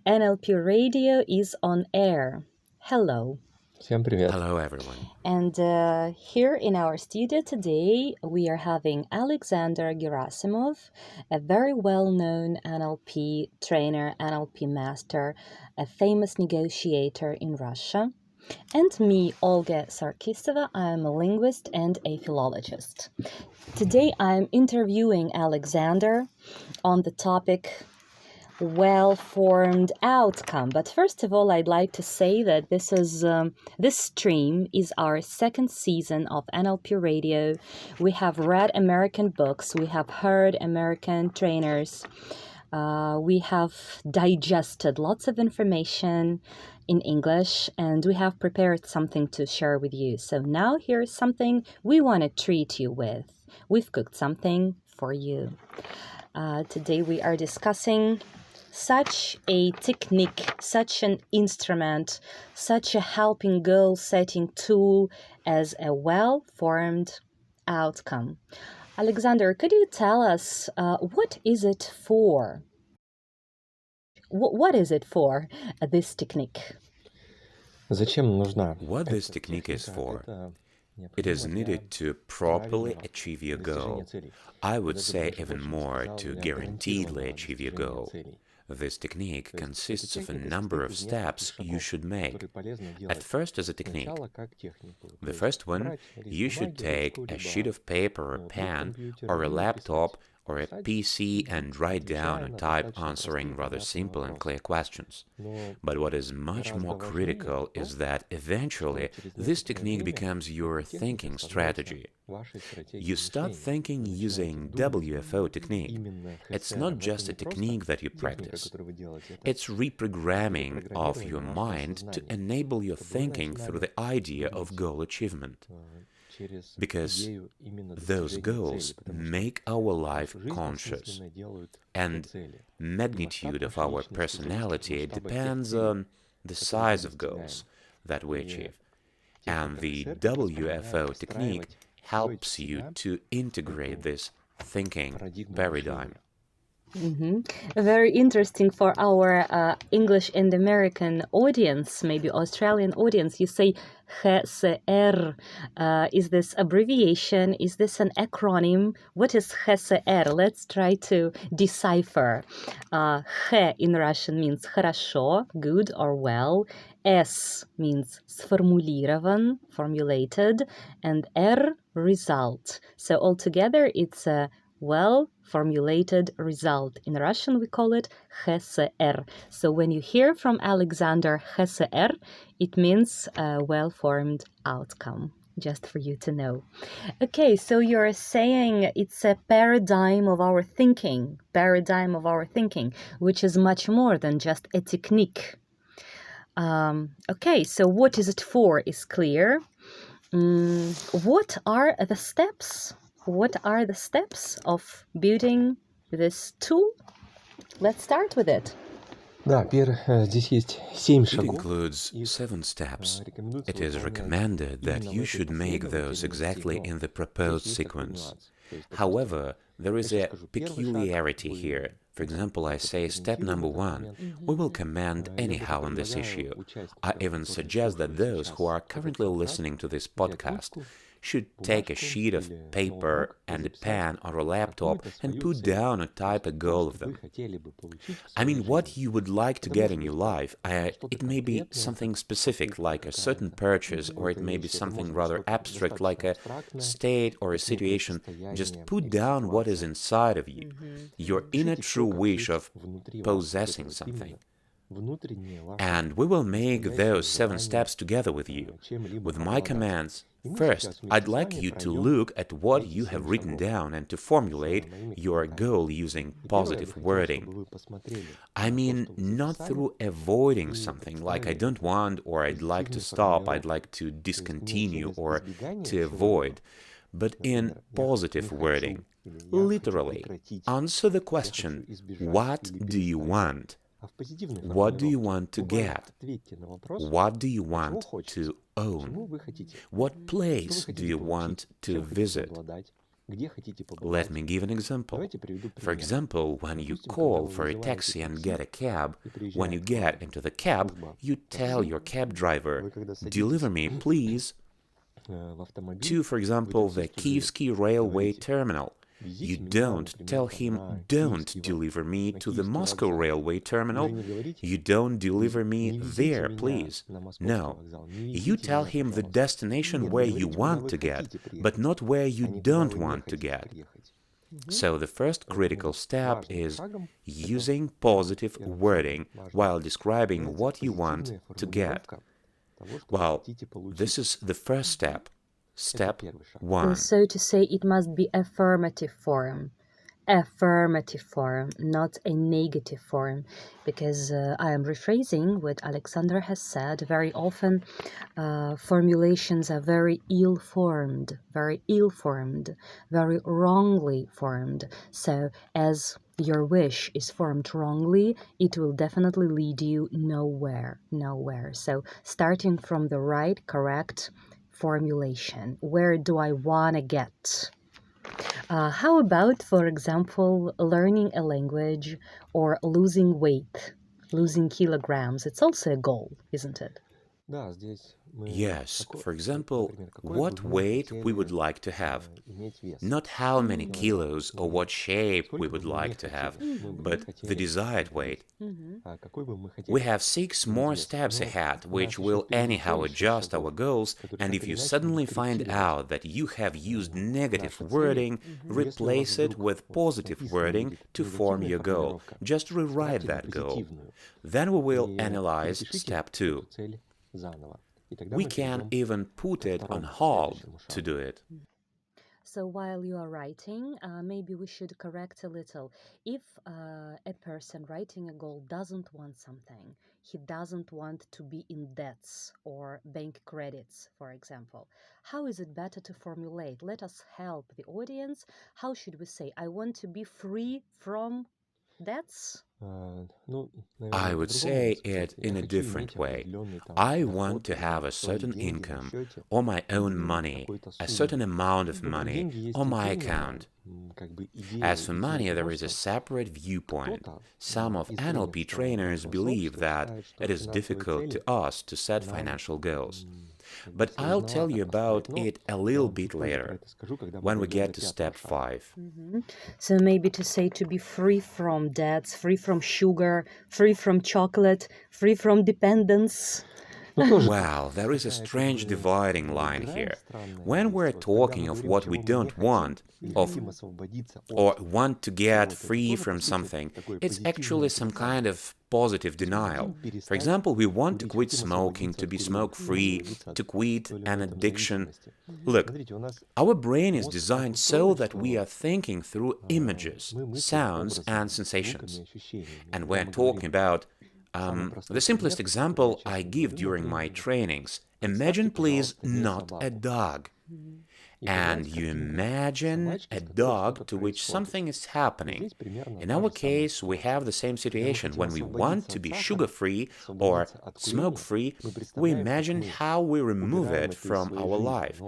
NLP Radio is on air. Hello. Всем привет. Hello, everyone. And here in our studio today, we are having Alexander Gerasimov, a very well-known NLP trainer, NLP master, a famous negotiator in Russia. And me, Olga Sarkisova. I'm a linguist and a philologist. Today, I'm interviewing Alexander on the topic well-formed outcome. But first of all, I'd like to say that this stream is our second season of NLP Radio. We have read American books. We have heard American trainers. We have digested lots of information in English, and we have prepared something to share with you. So now here's something we want to treat you with. We've cooked something for you. Today we are discussing such a technique, such an instrument, such a helping goal-setting tool as a well-formed outcome. Alexander, could you tell us what is it for? What is it for, this technique? Зачем нужна? What this technique is for? It is needed to properly achieve your goal. I would say even more, to guaranteedly achieve your goal. This technique consists of a number of steps you should make. At first, as a technique. The first one, you should take a sheet of paper or a pen or a laptop or a PC and write down or type answering rather simple and clear questions. But what is much more critical is that eventually this technique becomes your thinking strategy. You start thinking using WFO technique. It's not just a technique that you practice. It's reprogramming of your mind to enable your thinking through the idea of goal achievement. Because those goals make our life conscious, and magnitude of our personality depends on the size of goals that we achieve. And the WFO technique helps you to integrate this thinking paradigm. Very interesting for our English and American audience, maybe Australian audience. You say HCR. Is this abbreviation? Is this an acronym? What is HCR? Let's try to decipher. Х in Russian means хорошо, good or well. S means сформулирован, formulated, and R, result. So altogether, it's a well-formulated result. In Russian, we call it HCR. So when you hear from Alexander HCR, it means a well-formed outcome, just for you to know. Okay, so you're saying it's a paradigm of our thinking, which is much more than just a technique. Okay, so what is it for is clear. What are the steps? What are the steps of building this tool? Let's start with it. Да, здесь есть 7 It шагов. includes 7 steps. It is recommended that you should make those exactly in the proposed sequence. However, there is a peculiarity here. For example, I say step number 1. We will comment anyhow on this issue. I even suggest that those who are currently listening to this podcast should take a sheet of paper and a pen or a laptop and put down or type a goal of them. I mean, what you would like to get in your life. It may be something specific, like a certain purchase, or it may be something rather abstract, like a state or a situation. Just put down what is inside of you, your inner true wish of possessing something. And we will make those 7 steps together with you, with my commands. First, I'd like you to look at what you have written down and to formulate your goal using positive wording. I mean, not through avoiding something like I don't want, or I'd like to stop, I'd like to discontinue, or to avoid, but in positive wording. Literally, answer the question, what do you want? What do you want to get? What do you want to own? What place do you want to visit? Let me give an example. For example, when you call for a taxi and get a cab, when you get into the cab, you tell your cab driver, "Deliver me, please," to, for example, the Kievsky railway terminal. You don't tell him, "Don't deliver me to the Moscow railway terminal." You don't deliver me there, please. No. You tell him the destination where you want to get, but not where you don't want to get. So the first critical step is using positive wording while describing what you want to get. Well, this is the first step. Step 1. So to say, it must be affirmative form. Affirmative form, not a negative form, because I am rephrasing what Alexander has said. Very often formulations are very ill-formed, very wrongly formed. So as your wish is formed wrongly, it will definitely lead you nowhere. So starting from the right, correct formulation. Where do I want to get? How about, for example, learning a language or losing weight, losing kilograms? It's also a goal, isn't it? Yes, for example, what weight we would like to have. Not how many kilos or what shape we would like to have, but the desired weight. We have 6 more steps ahead, which will anyhow adjust our goals, and if you suddenly find out that you have used negative wording, replace it with positive wording to form your goal. Just rewrite that goal. Then we will analyze step 2. We can even put it on hold to do it. So while you are writing, maybe we should correct a little. If a person writing a goal doesn't want something, he doesn't want to be in debts or bank credits, for example, how is it better to formulate? Let us help the audience. How should we say, I want to be free from debts? I would say it in a different way. I want to have a certain income, or my own money, a certain amount of money, on my account. As for money, there is a separate viewpoint. Some of NLP trainers believe that it is difficult to us to set financial goals. But I'll tell you about it a little bit later, when we get to step 5. So maybe to say to be free from debts, free from sugar, free from chocolate, free from dependence. Well, there is a strange dividing line here. When we're talking of what we don't want, or want to get free from something, it's actually some kind of positive denial. For example, we want to quit smoking, to be smoke-free, to quit an addiction. Look, our brain is designed so that we are thinking through images, sounds, and sensations. And we're talking about the simplest example I give during my trainings. Imagine, please, not a dog. And you imagine a dog to which something is happening. In our case, we have the same situation. When we want to be sugar-free or smoke-free, we imagine how we remove it from our life.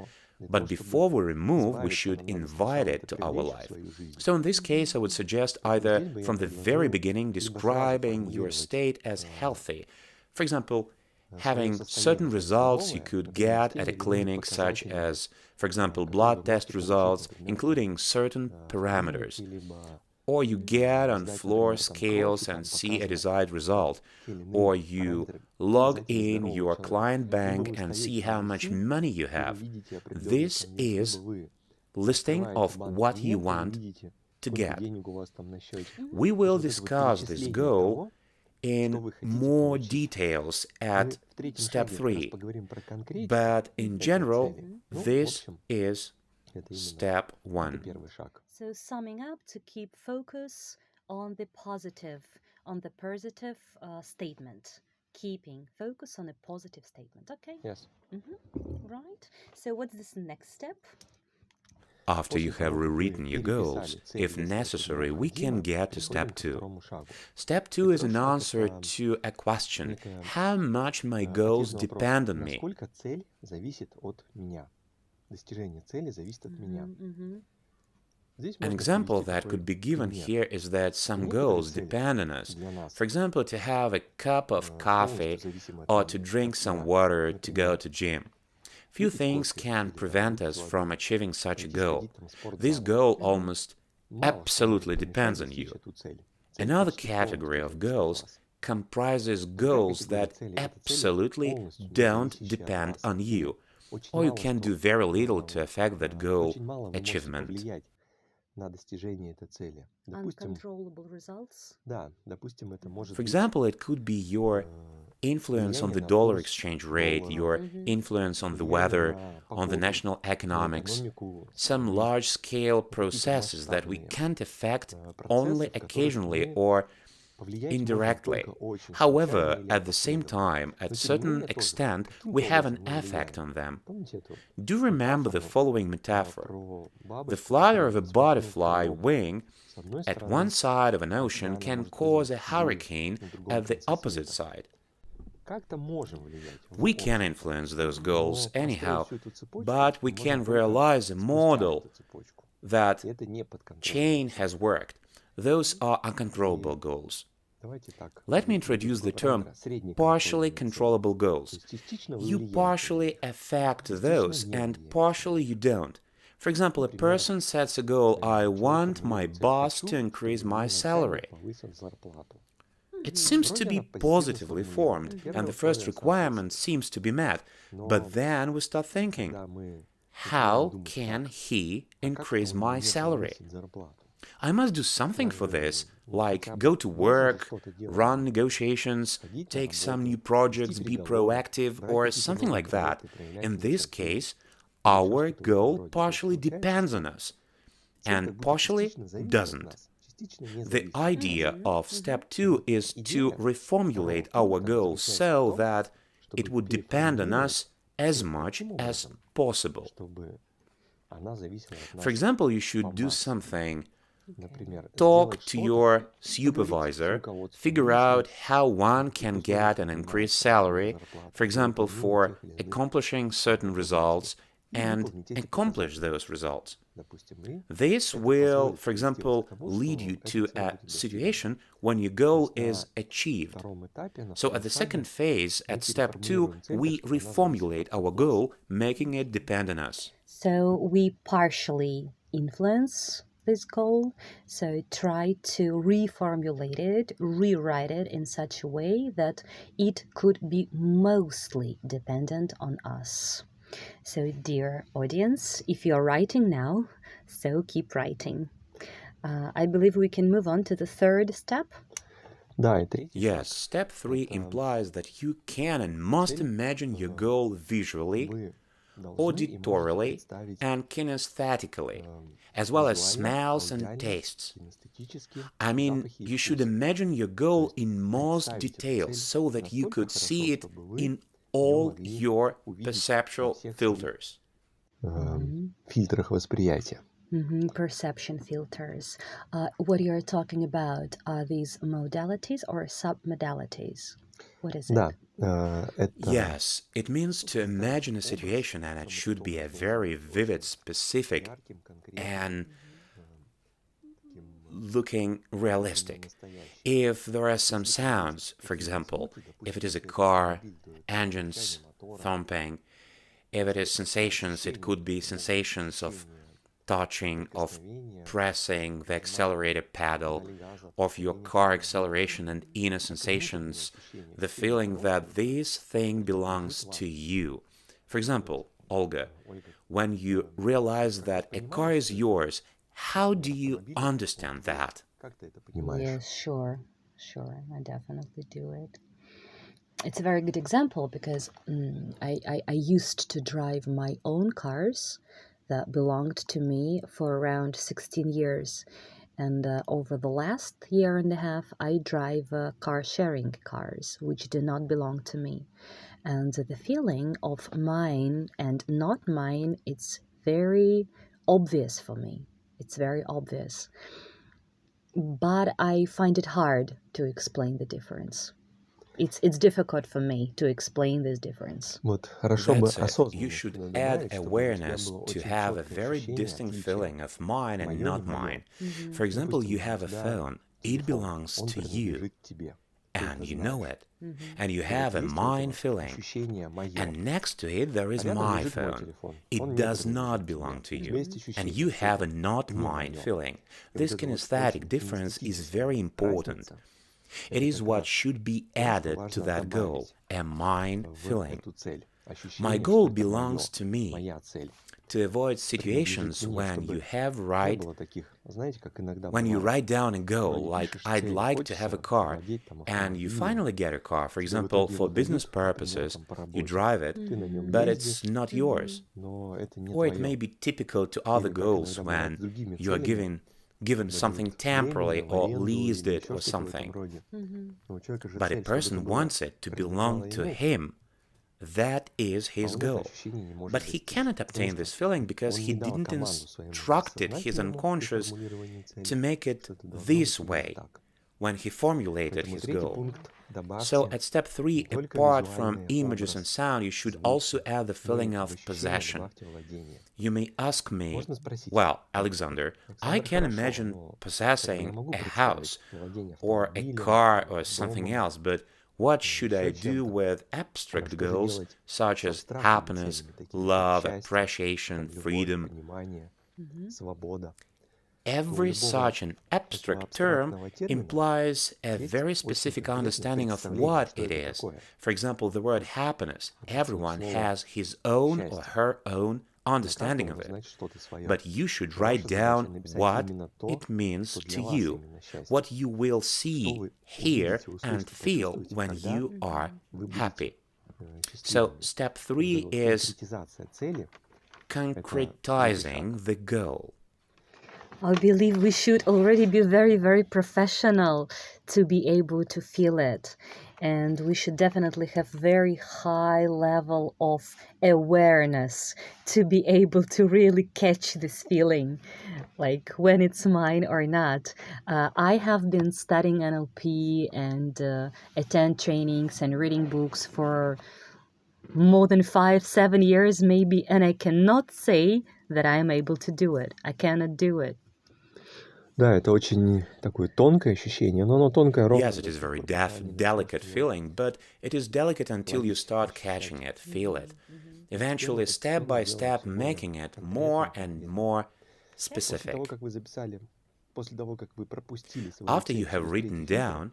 But before we remove, we should invite it to our life. So in this case, I would suggest either from the very beginning describing your state as healthy. For example, having certain results you could get at a clinic, such as, for example, blood test results, including certain parameters. Or you get on floor scales and see a desired result. Or you log in your client bank and see how much money you have. This is listing of what you want to get. We will discuss this goal in more details at step 3. But in general, this is step 1. So summing up, to keep focus on the positive statement. Keeping focus on a positive statement. Okay? Yes. Right. So what's this next step? After you have rewritten your goals, if necessary, we can get to step 2. Step 2 is an answer to a question: how much my goals depend on me? An example that could be given here is that some goals depend on us. For example, to have a cup of coffee or to drink some water to go to gym. Few things can prevent us from achieving such a goal. This goal almost absolutely depends on you. Another category of goals comprises goals that absolutely don't depend on you, or you can do very little to affect that goal achievement. Uncontrollable results. For example, it could be your influence on the dollar exchange rate, your influence on the weather, on the national economics, some large-scale processes that we can't affect only occasionally or indirectly. However, at the same time, at a certain extent, we have an effect on them. Do remember the following metaphor. The flutter of a butterfly wing at one side of an ocean can cause a hurricane at the opposite side. We can influence those goals anyhow, but we can realize a model that chain has worked. Those are uncontrollable goals. Let me introduce the term partially controllable goals. You partially affect those and partially you don't. For example, a person sets a goal, I want my boss to increase my salary. It seems to be positively formed, and the first requirement seems to be met. But then we start thinking, how can he increase my salary? I must do something for this, like go to work, run negotiations, take some new projects, be proactive, or something like that. In this case, our goal partially depends on us, and partially doesn't. The idea of step 2 is to reformulate our goal so that it would depend on us as much as possible. For example, you should do something. Talk to your supervisor, figure out how one can get an increased salary, for example, for accomplishing certain results, and accomplish those results. This will, for example, lead you to a situation when your goal is achieved. So at the second phase, at step 2, we reformulate our goal, making it depend on us. So we partially influence this goal, so try to reformulate it, rewrite it in such a way that it could be mostly dependent on us. So, dear audience, if you're writing now, so keep writing. I believe we can move on to the third step. Yes, step 3 implies that you can and must imagine your goal visually, auditorily, and kinesthetically, as well as smells and tastes. I mean, you should imagine your goal in most detail so that you could see it in all your perceptual filters. Фильтрах восприятия. Perception filters. What you're talking about, are these modalities or submodalities? What is it? Да, это Yes, it means to imagine a situation, and it should be a very vivid, specific, and looking realistic. If there are some sounds, for example, if it is a car, engines thumping, if it is sensations, it could be sensations of touching, of pressing the accelerator pedal, of your car acceleration and inner sensations, the feeling that this thing belongs to you. For example, Olga, when you realize that a car is yours, how do you understand that? Yes, sure, I definitely do it. It's a very good example because I used to drive my own cars that belonged to me for around 16 years. And over the last year and a half, I drive car-sharing cars, which do not belong to me. And the feeling of mine and not mine, it's very obvious for me. It's very obvious. But I find it hard to explain the difference. it's difficult for me to explain this difference. Вот хорошо бы That's it. You осознанность should туда add добавить, чтобы у тебя awareness было to очень have a четкое very ощущение distinct отличия. feeling of mine and Моё, не not моё. mine. For example, you Допустим, have у a тебя phone. It телефон, belongs он to you, принадлежит тебе. Ты and это you know знаешь. it. And you И вот have a есть у mine этого feeling. ощущение моё. And next to it, there А is рядом my лежит мой phone. телефон. It Он не does not принадлежит тебе. belong to У тебя you. есть And ощущение, you что have a это not не mine моё. feeling. И This вот это вот kinesthetic очень difference is кинестетическая very important. разница. It Это is как what раз should be то, что added to важно that goal, добавить a mine в feeling. эту цель. My Ощущение, goal что это моё, belongs to me. моя цель. To avoid Принадлежит situations мне, when чтобы you have не right, было таких, знаете, как иногда when you бывает. write down a goal, Вроде like пишешь I'd цель, like to have a хочется car, владеть там and you автомобилем. finally get a car, for Тебе в example, итоге for его business дают, например, purposes, там по you работе. drive it, Ты на нем but ездишь, it's not yours. но это не Or it may твое. be typical to other Или как goals иногда бывает when с другими you are целями, given когда something дают temporarily временно, в or аренду leased или it еще or что-то в этом something. роде. Но у человека же But a цель, чтобы это person было wants it to belong принадлежало to ему. him. That is А his он это goal. ощущение не может But he достичь, cannot потому obtain что this feeling because он he не дал didn't команду своему instructed his бессознательному при unconscious формулировании to цели, make it что это должно this быть именно way так. when he formulated Поэтому his третий goal. пункт So добавьте at step 3, не только apart from визуальный images and образ, sound, you should звуки, also add the но и feeling в of ощущение possession. добавьте владение. You may ask me, Можно спросить, well, вот, Alexander, I Александр, can хорошо, imagine но как бы я possessing могу a представить house владение or a автомобилем, car or something домом, else, but what should I еще do чем-то. with А abstract что же goals делать such с as абстрактными happiness, целями, такими как love, счастье, appreciation, там, любовь, freedom? понимание, свобода? То у Every любого such an этого abstract term абстрактного термина implies a есть very очень specific конкретное understanding of представление, what что it это is. такое. For example, the word happiness. Everyone слово has his own or счастье. her own На understanding каждом of it. значит что-то свое. But you should Но write ваша задача down написать what именно то, it means что to для вас you, именно счастье. what you will Что see, вы hear, увидите, and услышите, feel почувствуете, when когда you are вы будете happy. счастливыми. So, step Вот 3 эта вот is конкретизация цели, это первый шаг. concretizing the goal. I believe we should already be very, very professional to be able to feel it. And we should definitely have very high level of awareness to be able to really catch this feeling, like when it's mine or not. I have been studying NLP and attend trainings and reading books for more than 5-7 years maybe, and I cannot say that I am able to do it. I cannot do it. Да, это очень такое тонкое ощущение, но оно тонкое ровно. Yes, it is very delicate feeling, but it is delicate until you start catching it, feel it. Eventually, step by step, making it more and more specific. After you have written down,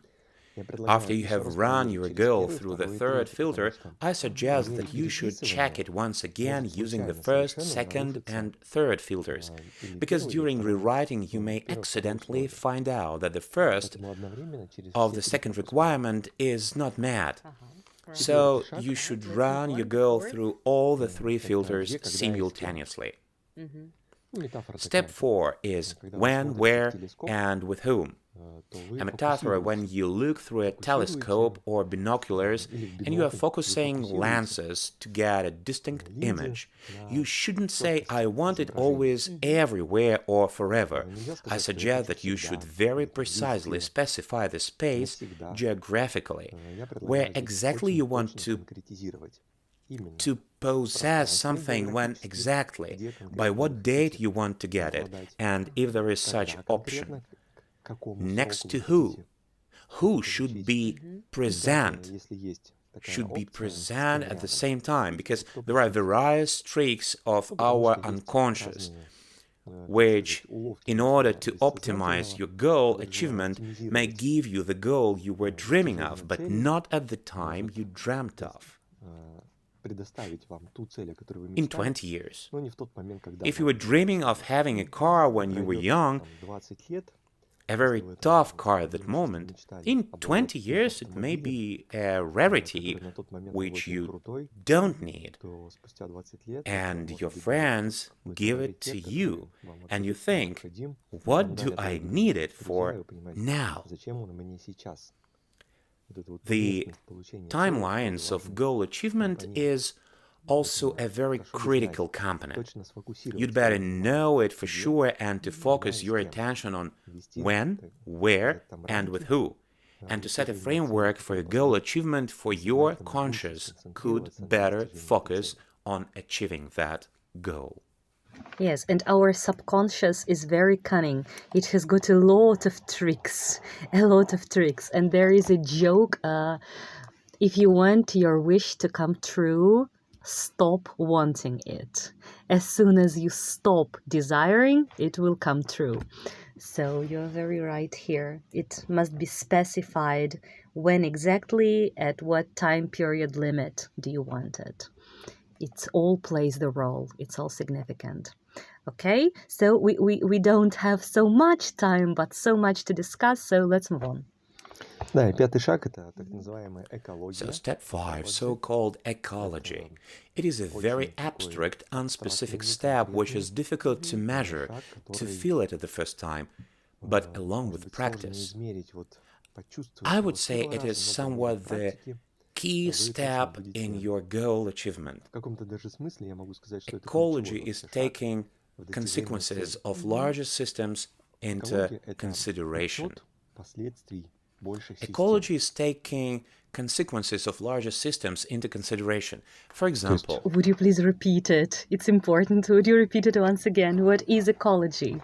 after you have run your goal through the third filter, I suggest that you should check it once again using the first, second, and third filters, because during rewriting you may accidentally find out that the first of the second requirement is not met. So you should run your goal through all the three filters simultaneously. Step 4 is when, where, and with whom. A metaphor when you look through a telescope or binoculars and you are focusing lenses to get a distinct image. You shouldn't say, I want it always, everywhere, or forever. I suggest that you should very precisely specify the space geographically, where exactly you want to possess something, when exactly, by what date you want to get it, and if there is such option. Next to who should be present, at the same time, because there are various streaks of our unconscious, which, in order to optimize your goal achievement, may give you the goal you were dreaming of, but not at the time you dreamt of. In 20 years. If you were dreaming of having a car when you were young, a very tough car at that moment, in 20 years it may be a rarity which you don't need, and your friends give it to you, and you think, what do I need it for now? The timelines of goal achievement is also a very critical component. You'd better know it for sure and to focus your attention on when, where, and with who. and to set a framework for a goal achievement for your conscious could better focus on achieving that goal. Yes, and our subconscious is very cunning. It has got a lot of tricks, And there is a joke, if you want your wish to come true, stop wanting it. As soon as you stop desiring, it will come true. So you're very right here. It must be specified when exactly, at what time period limit do you want it. It all plays the role. It's all significant. Okay, so we don't have so much time, but so much to discuss, so let's move on. Да, и пятый шаг — это так называемая So экология. step 5, so-called ecology. It is a very abstract, unspecific step which is difficult to measure, to feel it at the first time, but along with practice. I would say it is somewhat the key step in your goal achievement. В каком-то даже смысле я могу сказать, что это Ecology ключевой is шаг. taking consequences of larger systems into Экология — это consideration. учет последствий больших систем. Ecology is taking consequences of larger systems into consideration. For example, Would you please repeat it? It's important. Would you repeat it once again? What is ecology?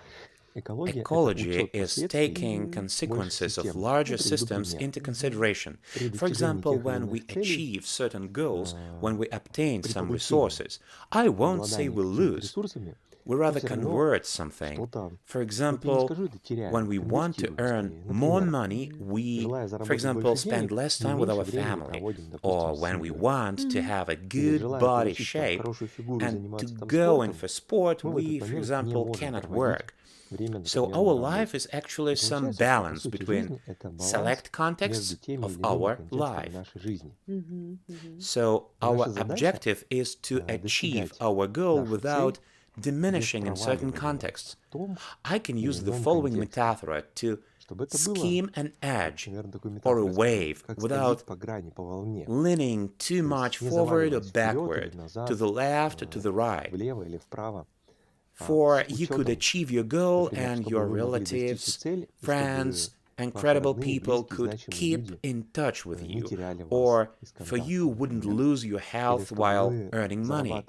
Экология — это ecology учет is последствий taking consequences of larger systems into consideration. For example, when we achieve certain goals, when we obtain some resources, I won't say we lose. We rather convert something. For example, when we want to earn more money, we, for example, spend less time with our family. Or when we want to have a good body shape and to go in for sport, we, for example, cannot work. So our life is actually some balance between select contexts of our life. So our objective is to achieve our goal without diminishing in certain contexts. I can use the following metaphor to scheme an edge or a wave without leaning too much forward or backward, to the left or to the right. For you could achieve your goal and your relatives, friends, and credible people could keep in touch with you, or for you wouldn't lose your health while earning money.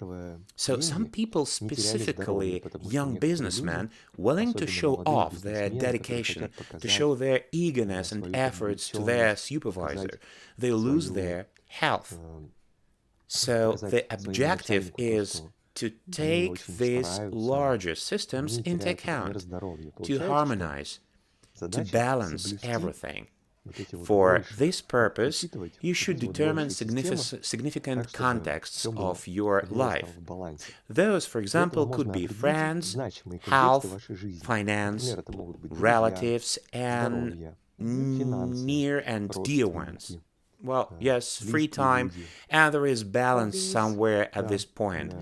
So some people, specifically young businessmen, willing to show off their dedication, to show their eagerness and efforts to their supervisor, they lose their health. So the objective is to take these larger systems into account, to harmonize, to balance everything. For this purpose, you should determine significant contexts of your life. Those, for example, could be friends, health, finance, relatives, and near and dear ones. Well, yes, free time, and there is balance somewhere at this point.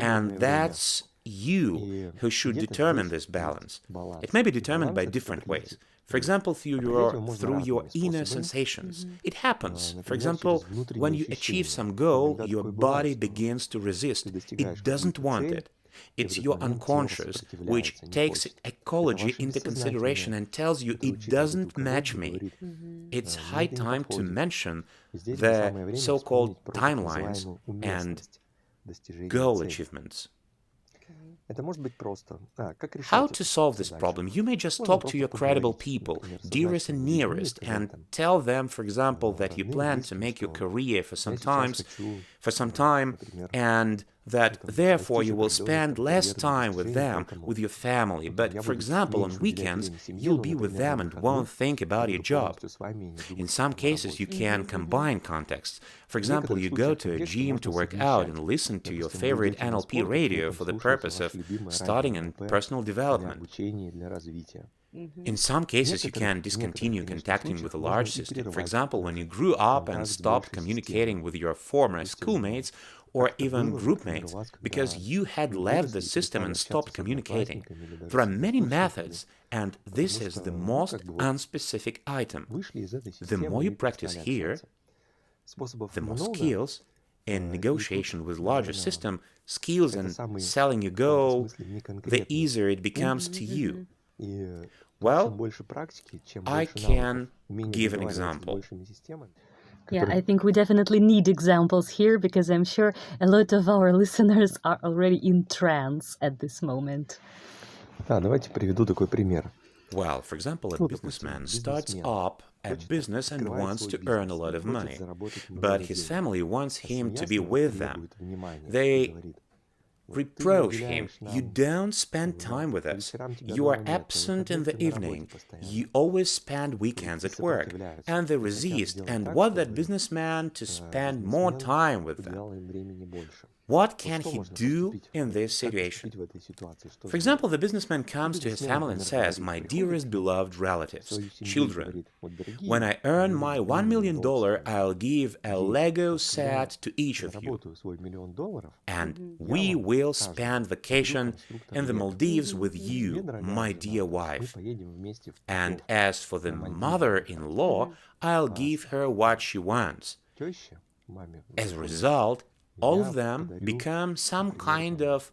And that's you who should determine this balance. It may be determined by different ways. For example, through your inner sensations. It happens. For example, when you achieve some goal, your body begins to resist. It doesn't want it. It's your unconscious which takes ecology into consideration and tells you it doesn't match me. It's high time to mention the so-called timelines and goal achievements. How to solve this problem? You may just talk to your credible people, dearest and nearest, and tell them, for example, that you plan to make your career for some time, and that therefore you will spend less time with them, with your family. But, for example, on weekends, you'll be with them and won't think about your job. In some cases, you can combine contexts. For example, you go to a gym to work out and listen to your favorite NLP radio for the purpose of studying and personal development. In some cases, you can discontinue contacting with a large system. For example, when you grew up and stopped communicating with your former schoolmates or even groupmates because you had left the system and stopped communicating. There are many methods, and this is the most unspecific item. The more you practice here, the more skills in negotiation with larger system, skills in selling your goal, the easier it becomes to you. Well, I can give an example. Yeah, I think we definitely need examples here because I'm sure a lot of our listeners are already in trance at this moment. Да, давайте приведу такой пример. Well, for example, a businessman starts up a business and wants to earn a lot of money, but his family wants him to be with them. They reproach him. You don't spend time with us. You are absent in the evening. You always spend weekends at work. And they resist and want that businessman to spend more time with them. What can he do in this situation? For example, the businessman comes to his family and says, "My dearest beloved relatives, children, when I earn my $1 million, I'll give a Lego set to each of you. And we will spend vacation in the Maldives with you, my dear wife. And as for the mother-in-law, I'll give her what she wants." As a result, all of them become some kind of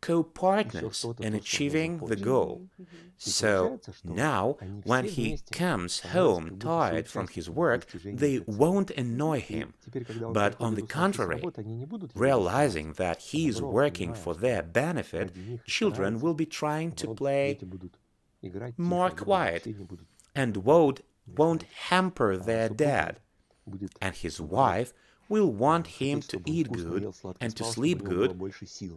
co-partners in achieving the goal. So now, when he comes home tired from his work, they won't annoy him. But on the contrary, realizing that he is working for their benefit, children will be trying to play more quiet and won't hamper their dad. And his wife will want him to eat good and to sleep good,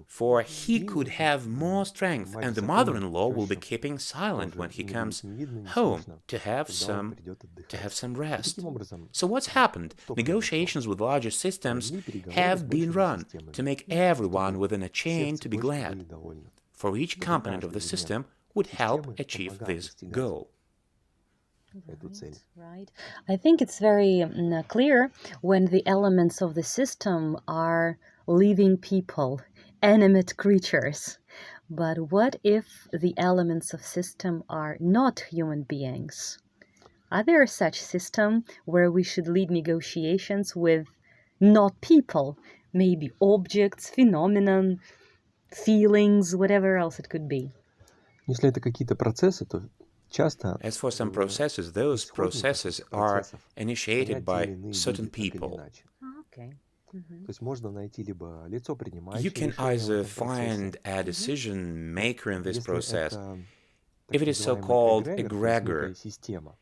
for he could have more strength, and the mother-in-law will be keeping silent when he comes home to have some rest. So what's happened? Negotiations with larger systems have been run to make everyone within a chain to be glad, for each component of the system would help achieve this goal. Right. I think it's very clear when the elements of the system are living people, animate creatures. But what if the elements of system are not human beings? Are there such system where we should lead negotiations with not people, maybe objects, phenomenon, feelings, whatever else it could be? Если это какие-то процессы, то часто As for some processes, those processes are initiated by certain people. Okay. То есть можно найти либо лицо принимающее You can решение в either этом процессе. find a decision maker in this Если process. это If it is so-called эгрегор, то есть egregor, некая система,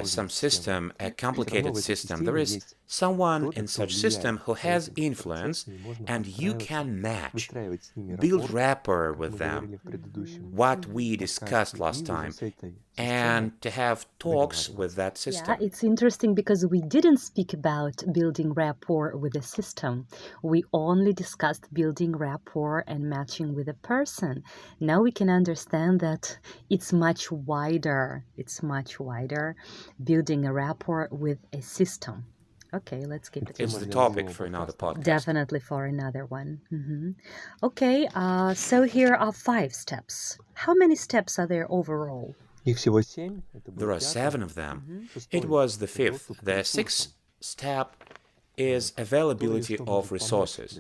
some system, a complicated system, there is someone in such system who has influence, and you can match, build rapport with them, what we discussed last time, and to have talks with that Yeah, system. it's interesting because we didn't speak about building rapport with the system. We only discussed building rapport and matching with a person. Now we can understand that it's much wider. It's much wider, building a rapport with a system. Okay, let's keep it. It's the topic for another podcast. Definitely for another one. Okay, so here are 5 steps. How many steps are there overall? Их всего 7. There are 7 of them. It was the 5th. The 6th step is availability of resources.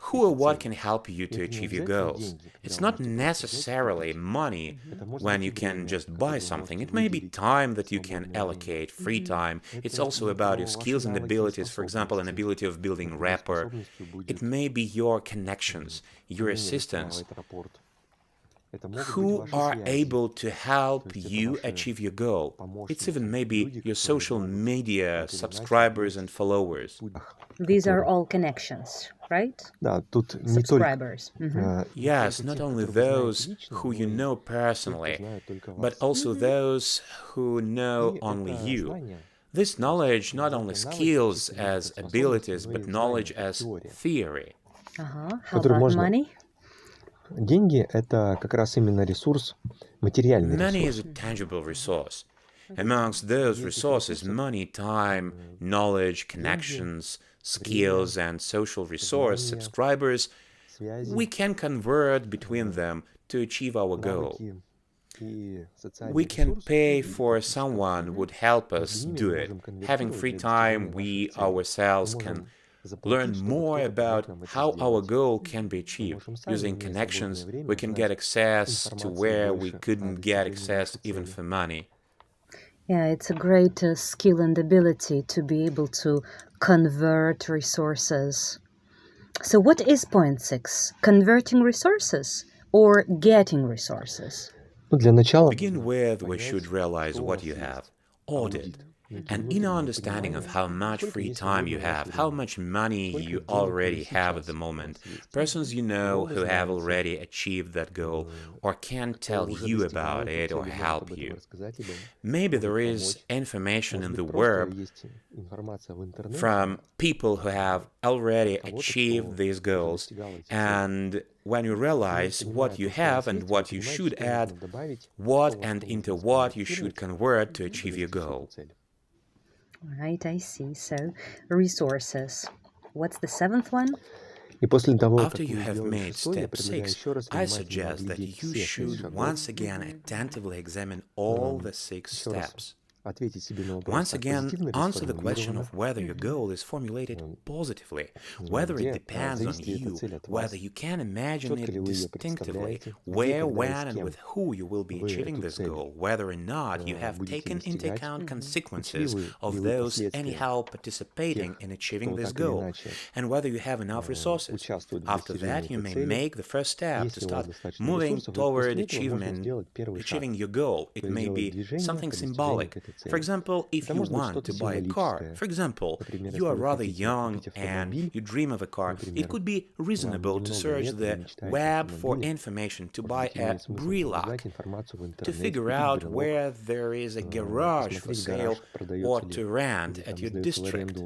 Who or what can help you to achieve your goals? It's not necessarily money when you can just buy something. It may be time that you can allocate, free time. It's also about your skills and abilities, for example, an ability of building rapport. It may be your connections, your assistants, who are able to help you achieve your goal. It's even maybe your social media subscribers and followers. These are all connections, right? Да, тут не только Subscribers. Yes, not only those who you know personally, but also those who know only you. This knowledge, not only skills as abilities, but knowledge as theory. How Который about можно- money? Деньги — это как раз именно ресурс, материальный Money ресурс. is a tangible resource. Amongst those resources, money, time, knowledge, connections, skills, and social resource subscribers, we can convert between them to achieve our goal. Навыки и социальный We can ресурс. pay for someone who would help us do it. Having free time, we ourselves can learn more about how our goal can be achieved. Using connections, we can get access to where we couldn't get access even for money. Yeah, it's a great skill and ability to be able to convert resources. So what is point 6? Converting resources or getting resources? Для начала Begin with, we should realize what you have, audit, an inner understanding of how much free time you have, how much money you already have at the moment, persons you know who have already achieved that goal or can tell you about it or help you. Maybe there is information in the web from people who have already achieved these goals, and when you realize what you have and what you should add, what and into what you should convert to achieve your goal. All right, I see. So, resources. What's the 7th one? After you have made step 6, I suggest that you should once again attentively examine all the 6 steps. Once again, answer the question of whether your goal is formulated positively, whether it depends on you, whether you can imagine it distinctively, where, when, and with who you will be achieving this goal, whether or not you have taken into account consequences of those anyhow participating in achieving this goal, and whether you have enough resources. After that, you may make the first step to start moving toward achieving your goal. It may be something symbolic. For example, if you want to buy a car, for example, you are rather young and you dream of a car, it could be reasonable to search the web for information to buy a Brilak, to figure out where there is a garage for sale or to rent at your district.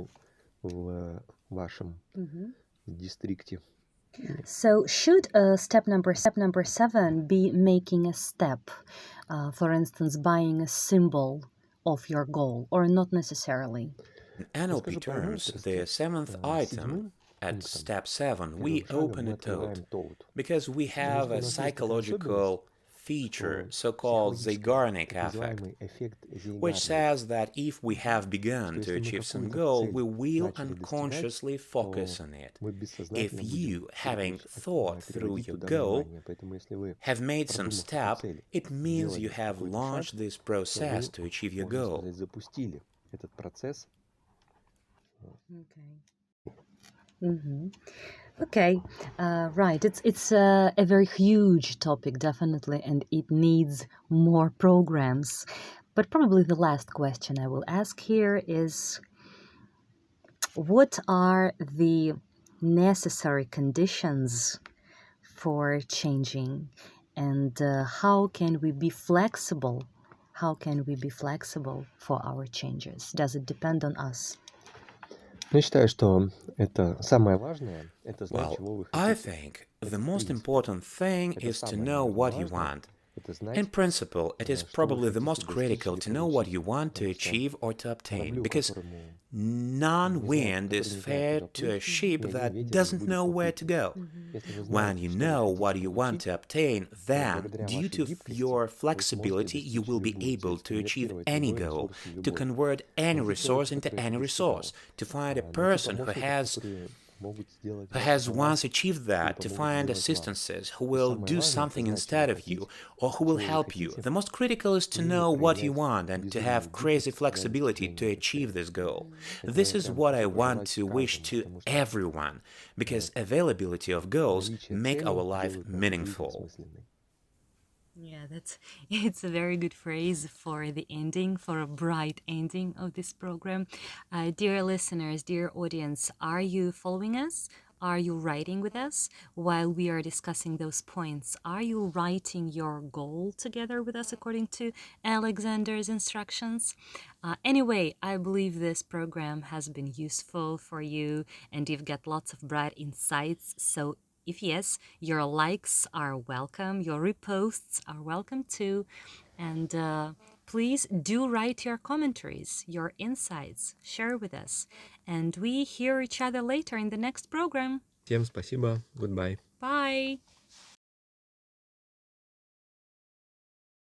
So, should step number 7 be making a step, for instance, buying a symbol of your goal, or not necessarily? In NLP terms, the 7th item at step 7, we open a toad because we have a psychological feature, so-called Zeigarnik effect, which says that if we have begun to achieve some goal, we will unconsciously focus on it. If you, having thought through your goal, have made some step, it means you have launched this process to achieve your goal. Okay, right. It's a very huge topic, definitely, and it needs more programs. But probably the last question I will ask here is, what are the necessary conditions for changing, and how can we be flexible? How can we be flexible for our changes? Does it depend on us? Well, I think the most important thing is to know what you want. In principle, it is probably the most critical to know what you want to achieve or to obtain, because none wind is fair to a ship that doesn't know where to go. When you know what you want to obtain, then, due to your flexibility, you will be able to achieve any goal, to convert any resource into any resource, to find a person who has once achieved that, to find assistances who will do something instead of you or who will help you. The most critical is to know what you want and to have crazy flexibility to achieve this goal. This is what I want to wish to everyone, because availability of goals make our life meaningful. Yeah, it's a very good phrase for the ending, for a bright ending of this program. Dear listeners, dear audience, are you following us? Are you writing with us while we are discussing those points? Are you writing your goal together with us according to Alexander's instructions? Anyway, I believe this program has been useful for you and you've got lots of bright insights. So if yes, your likes are welcome, your reposts are welcome too. And please do write your commentaries, your insights, share with us. And we hear each other later in the next program. Всем спасибо. Goodbye. Bye.